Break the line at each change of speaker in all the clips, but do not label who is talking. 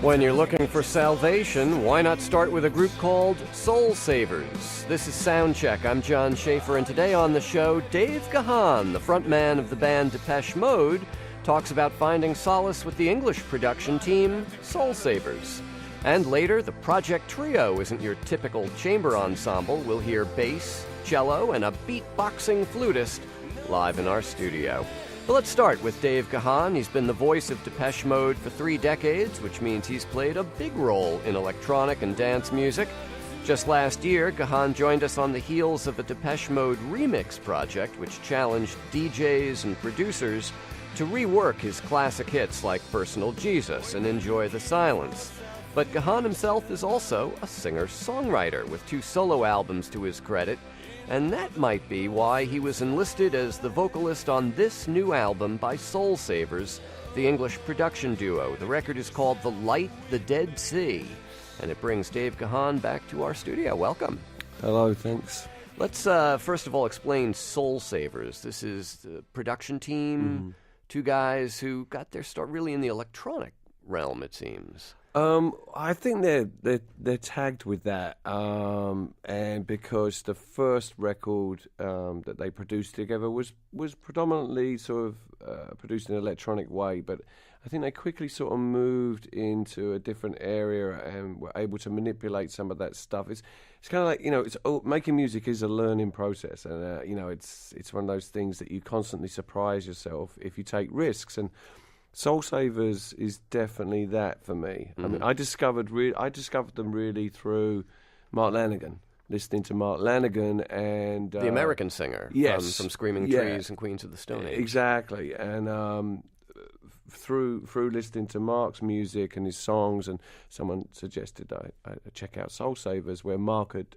When you're looking for salvation, why not start with a group called Soul Savers? This is Soundcheck. I'm John Schaefer, and today on the show, Dave Gahan, the frontman of the band Depeche Mode, talks about finding solace with the English production team, Soul Savers. And later, the Project Trio isn't your typical chamber ensemble. We'll hear bass, cello, and a beatboxing flutist live in our studio. But let's start with Dave Gahan. He's been the voice of Depeche Mode for 3 decades, which means he's played a big role in electronic and dance music. Just last year, Gahan joined us on the heels of a Depeche Mode remix project, which challenged DJs and producers to rework his classic hits like Personal Jesus and Enjoy the Silence. But Gahan himself is also a singer-songwriter with 2 solo albums to his credit, and that might be why he was enlisted as the vocalist on this new album by Soul Savers, the English production duo. The record is called The Light, the Dead Sea, and it brings Dave Gahan back to our studio. Welcome.
Hello, thanks.
Let's first of all explain Soul Savers. This is the production team, 2 guys who got their start really in the electronic realm, it seems.
I think they're tagged with that, and because the first record that they produced together was predominantly sort of produced in an electronic way, but I think they quickly sort of moved into a different area and were able to manipulate some of that stuff. It's kind of like, making music is a learning process, and it's one of those things that you constantly surprise yourself if you take risks. And Soul Savers is definitely that for me. I mean, I discovered them really through Mark Lanegan, listening to Mark Lanegan and
the American singer,
yes,
from Screaming Trees and Queens of the Stone Age.
Exactly, and through listening to Mark's music and his songs, and someone suggested I check out Soul Savers, where Mark had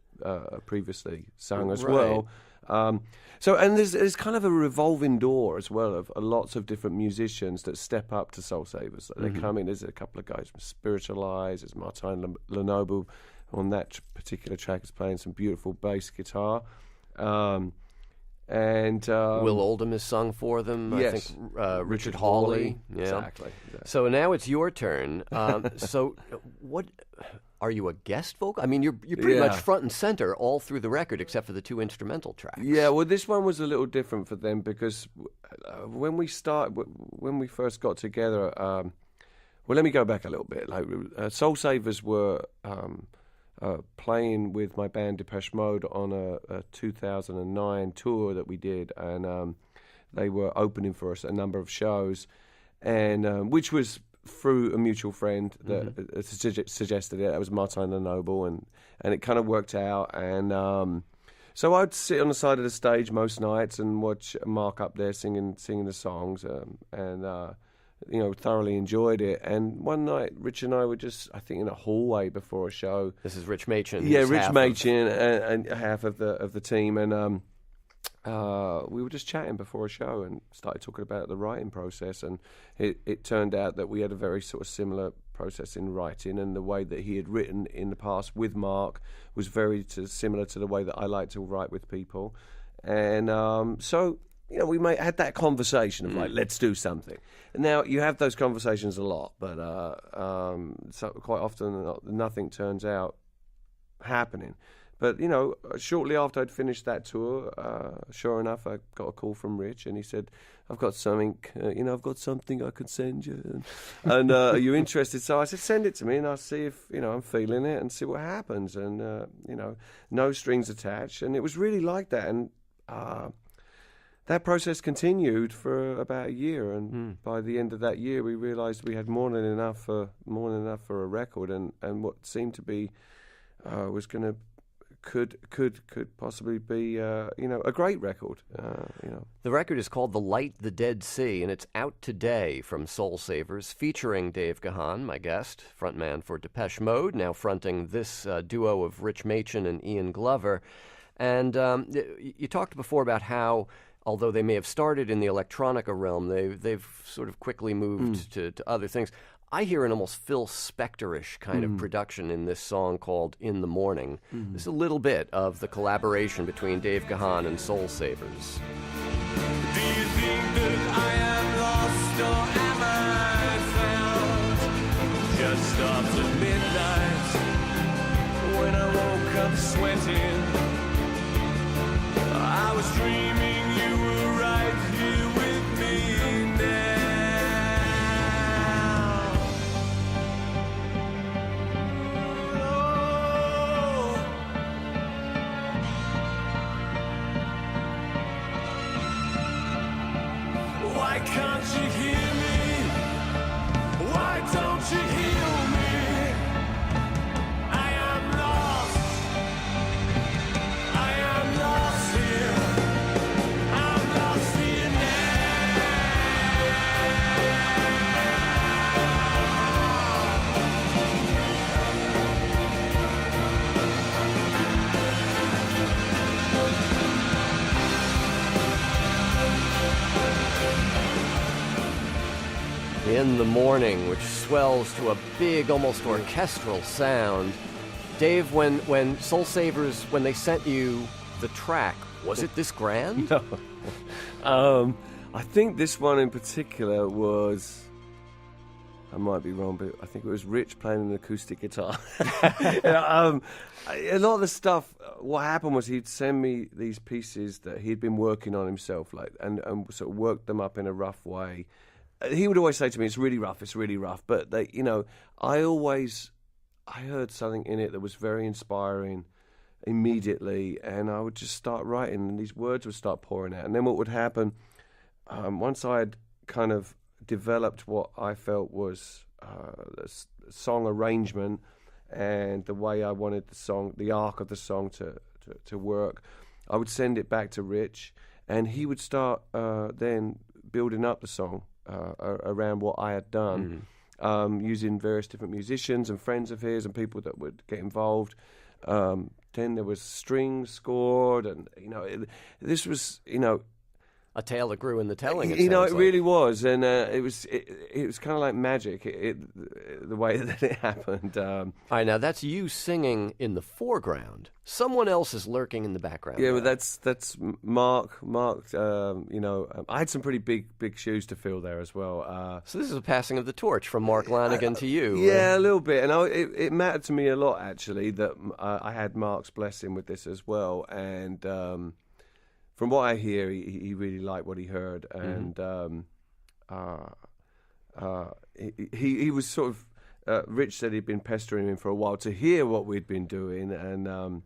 previously sung as well. And there's kind of a revolving door as well of lots of different musicians that step up to Soul Savers. They come in. There's a couple of guys from Spiritualize. There's Martin Lenoble on that particular track is playing some beautiful bass guitar. And
Will Oldham has sung for them.
Yes.
I think Richard Hawley. Yeah.
Exactly.
So now it's your turn. So what... Are you a guest vocal? I mean, you're pretty much front and center all through the record, except for the 2 instrumental tracks.
Yeah, well, this one was a little different for them because when we first got together, well, let me go back a little bit. Soul Savers were playing with my band Depeche Mode on a 2009 tour that we did, and they were opening for us a number of shows, and which was through a mutual friend that suggested it. That was Martin Lenoble, and it kind of worked out. And so I'd sit on the side of the stage most nights and watch Mark up there singing the songs, and thoroughly enjoyed it. And one night, Rich and I were just, I think, in a hallway before a show.
This is Rich Machin.
Yeah, Rich Machin and half of the team, and we were just chatting before a show and started talking about the writing process, and it turned out that we had a very sort of similar process in writing, and the way that he had written in the past with Mark was very similar to the way that I like to write with people. And so we had that conversation of let's do something. And now you have those conversations a lot, but so quite often nothing turns out happening. But, shortly after I'd finished that tour, sure enough, I got a call from Rich, and he said, I've got something, I've got something I could send you. And are you interested? So I said, send it to me, and I'll see if, I'm feeling it and see what happens. And, no strings attached. And it was really like that. And that process continued for about a year. And by the end of that year, we realized we had more than enough for a record. And what seemed to be was going to could possibly be a great record.
The record is called The Light, the Dead Sea, and it's out today from Soul Savers, featuring Dave Gahan, my guest, frontman for Depeche Mode, now fronting this duo of Rich Machin and Ian Glover. And you talked before about how, although they may have started in the electronica realm, they've sort of quickly moved to other things. I hear an almost Phil Spector-ish kind of production in this song called In the Morning. This is a little bit of the collaboration between Dave Gahan and Soul Savers.
Do you think that I am lost or am I found? just after midnight, when I woke up sweating, I was dreaming you were right here with me now. Oh, why can't you hear me? Why don't you heal me? I am lost. I am lost here. I'm lost here now.
In the Morning, which swells to a big, almost orchestral sound. Dave, when Soul Savers, when they sent you the track, was it this grand?
No. I think this one in particular was, I might be wrong, but I think it was Rich playing an acoustic guitar. A lot of the stuff, what happened was he'd send me these pieces that he'd been working on himself, like, and sort of worked them up in a rough way. He would always say to me, it's really rough, but they, I heard something in it that was very inspiring immediately, and I would just start writing, and these words would start pouring out. And then what would happen, once I had kind of developed what I felt was the song arrangement and the way I wanted the arc of the song to work, I would send it back to Rich, and he would start then building up the song around what I had done, using various different musicians and friends of his and people that would get involved. Then there was strings scored, and this was
A tale that grew in the telling. It
really was, and it was kind of like magic. The way that it happened.
All right, now that's you singing in the foreground. Someone else is lurking in the background.
Yeah, well, that's Mark. Mark, I had some pretty big shoes to fill there as well.
So this is a passing of the torch from Mark Lanigan to you.
Yeah, a little bit, and it mattered to me a lot actually that I had Mark's blessing with this as well, and. From what I hear, he really liked what he heard, and he was sort of. Rich said he'd been pestering him for a while to hear what we'd been doing, and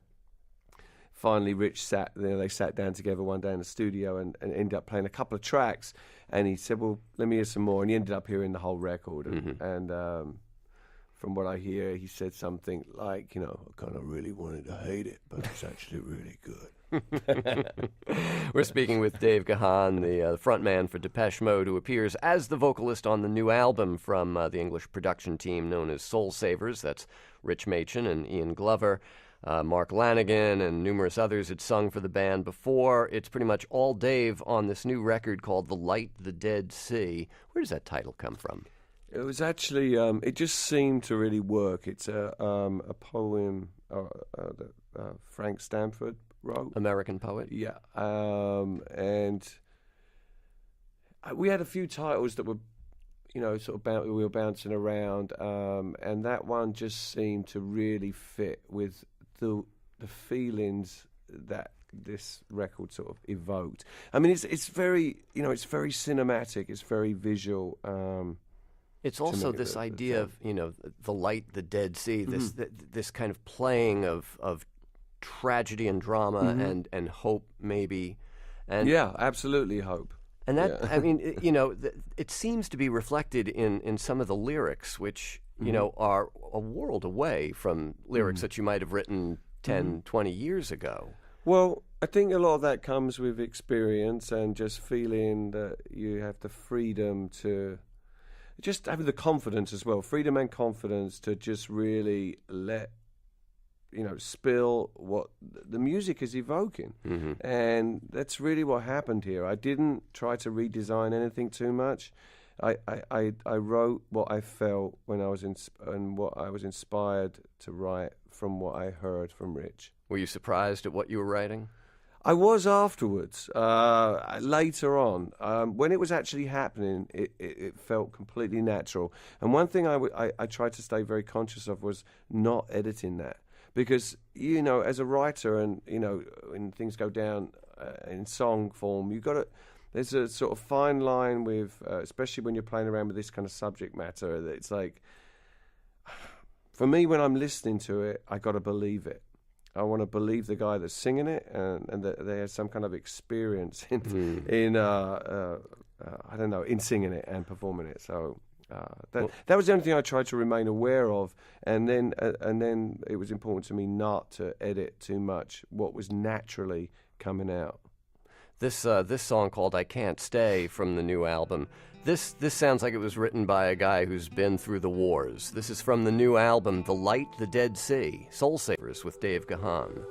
finally, Rich they sat down together one day in the studio and ended up playing a couple of tracks, and he said, "Well, let me hear some more," and he ended up hearing the whole record, and from what I hear, he said something like, I kind of really wanted to hate it, but it's actually really good.
We're speaking with Dave Gahan, the frontman for Depeche Mode, who appears as the vocalist on the new album from the English production team known as Soul Savers. That's Rich Machen and Ian Glover. Mark Lanigan and numerous others had sung for the band before. It's pretty much all Dave on this new record called The Light, the Dead Sea. Where does that title come from?
It was actually, it just seemed to really work. It's a poem that Frank Stanford wrote.
American poet?
Yeah. And we had a few titles that were, sort of we were bouncing around, and that one just seemed to really fit with the feelings that this record sort of evoked. I mean, it's very, it's very cinematic. It's very visual.
It's also this idea of, the light, the dead sea, this kind of playing of tragedy and drama and hope, maybe. And
yeah, absolutely hope.
And that, I mean, it seems to be reflected in some of the lyrics, which, are a world away from lyrics that you might have written 10, 20 years ago.
Well, I think a lot of that comes with experience and just feeling that you have the freedom to... Just having the confidence as well, freedom and confidence to just really let, spill what the music is evoking. And that's really what happened here. I didn't try to redesign anything too much. I wrote what I felt when I was and what I was inspired to write from what I heard from Rich.
Were you surprised at what you were writing?
I was afterwards. Later on, when it was actually happening, it felt completely natural. And one thing I tried to stay very conscious of was not editing that. Because, you know, as a writer and, you know, when things go down in song form, there's a sort of fine line with, especially when you're playing around with this kind of subject matter, that it's like, for me, when I'm listening to it, I got to believe it. I want to believe the guy that's singing it, and that they have some kind of experience in I don't know, in singing it and performing it. So that was the only thing I tried to remain aware of, and then it was important to me not to edit too much what was naturally coming out.
This song called "I Can't Stay" from the new album. This sounds like it was written by a guy who's been through the wars. This is from the new album, "The Light, the Dead Sea," Soul Savers with Dave Gahan.